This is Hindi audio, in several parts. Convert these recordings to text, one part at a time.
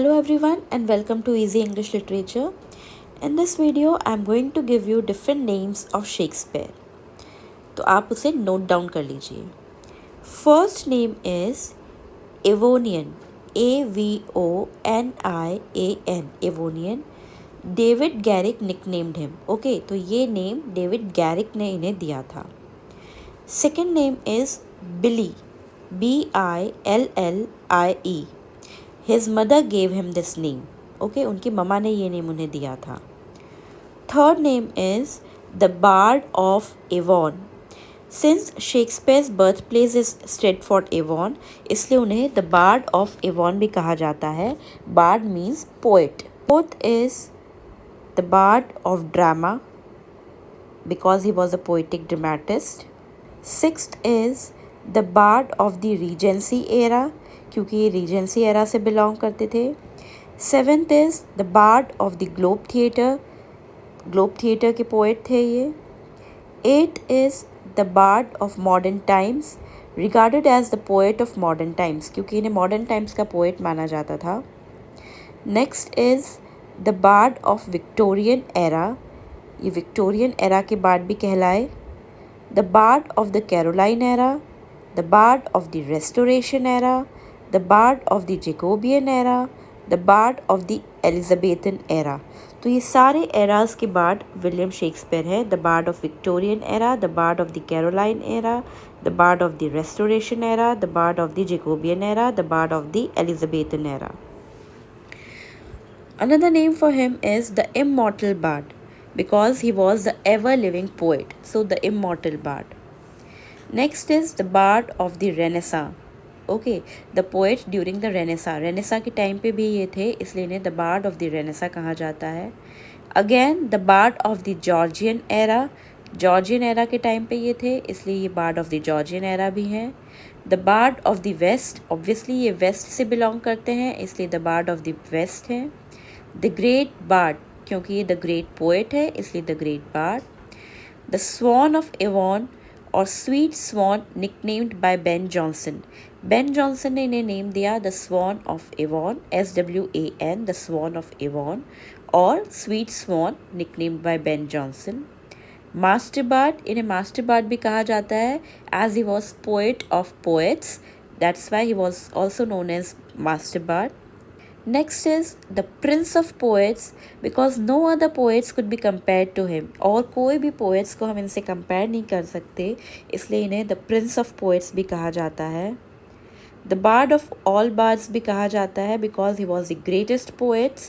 Hello everyone and welcome to Easy English Literature. In this video I am going to give you different names of Shakespeare. तो आप उसे नोट डाउन कर लीजिए. First name is Evonian. Avonian. Evonian. David Garrick nicknamed him. Okay, तो ये नेम डेविड गैरिक ने इन्हें दिया था. Second name is Billy. Billie. His mother gave him this name. Okay, उनकी ममा ने ये नेम उन्हें दिया था. Third name is the Bard of Avon. Since Shakespeare's birthplace is Stratford-on-Avon, इसलिए उन्हें the Bard of Avon भी कहा जाता है. Bard means poet. Fourth is the Bard of Drama because he was a poetic dramatist. Sixth is the Bard of the Regency era क्योंकि ये रीजेंसी एरा से बिलोंग करते थे. Seventh is the bard of the Globe Theatre के पोएट थे ये. Eight is the bard of modern times regarded as the poet of modern times क्योंकि इन्हें मॉडर्न टाइम्स का पोएट माना जाता था. Next is the bard of Victorian era, ये विक्टोरियन एरा के बार्ड भी कहलाए. The bard of the Caroline era, the bard of the Restoration era, the Bard of the Jacobean era, the Bard of the Elizabethan era. तो ये सारे eras के बार्ड विलियम शेक्सपियर है. The Bard of Victorian era, the Bard of the Caroline era, the Bard of the Restoration era, the Bard of the Jacobean era, the Bard of the Elizabethan era. Another name for him is the Immortal Bard because he was the ever-living poet. So the Immortal Bard. Next is the Bard of the Renaissance. Okay, the poet during the Renaissance के टाइम पे भी ये थे, इसलिए इन्हें the bard of the Renaissance कहा जाता है. Again the bard of the Georgian era के टाइम पे ये थे, इसलिए ये bard of the Georgian era भी हैं. The bard of the west, obviously ये वेस्ट से बिलोंग करते हैं, इसलिए the bard of the west हैं. द ग्रेट बार्ड क्योंकि ये द ग्रेट पोएट है, इसलिए the great bard. The swan of Avon और sweet swan nicknamed by Ben Jonson ने इन्हें नेम दिया the swan of Avon, SWAN, the swan of Avon, और sweet swan nicknamed by Ben Jonson. Master bard, इन्हें मास्टर बार्ड भी कहा जाता है as he was poet of poets, that's why he was also known as master bard. Next is the Prince of Poets because no other poets could be compared to him. और कोई भी poets को हम इनसे compare नहीं कर सकते, इसलिए इन्हें the Prince of Poets भी कहा जाता है. The Bard of all bards भी कहा जाता है because he was the greatest poets,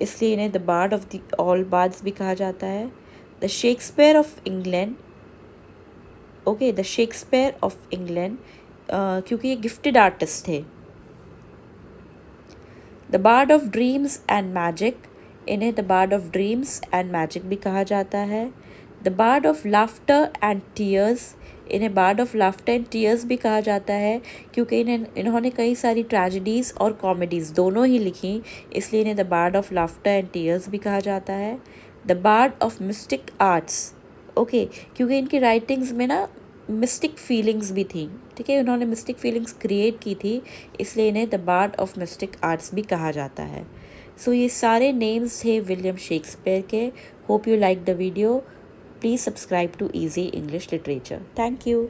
इसलिए इन्हें the Bard of the all bards भी कहा जाता है. The Shakespeare of England, okay, the Shakespeare of England क्योंकि ये gifted artist थे. The bard of dreams and magic, इन्हें the bard of dreams and magic भी कहा जाता है. The bard of laughter and tears, इन्हें bard of laughter and tears भी कहा जाता है क्योंकि इन्होंने कई सारी ट्रेजेडीज़ और कॉमेडीज़ दोनों ही लिखी, इसलिए इन्हें the bard of laughter and tears भी कहा जाता है. The bard of mystic arts, okay, क्योंकि इनकी राइटिंग्स में ना मिस्टिक फीलिंग्स भी थी, ठीक है, उन्होंने मिस्टिक फीलिंग्स क्रिएट की थी, इसलिए इन्हें the bard of mystic arts भी कहा जाता है. सो ये सारे नेम्स थे विलियम शेक्सपियर के. Hope you like the video. Please subscribe to easy English literature. Thank you.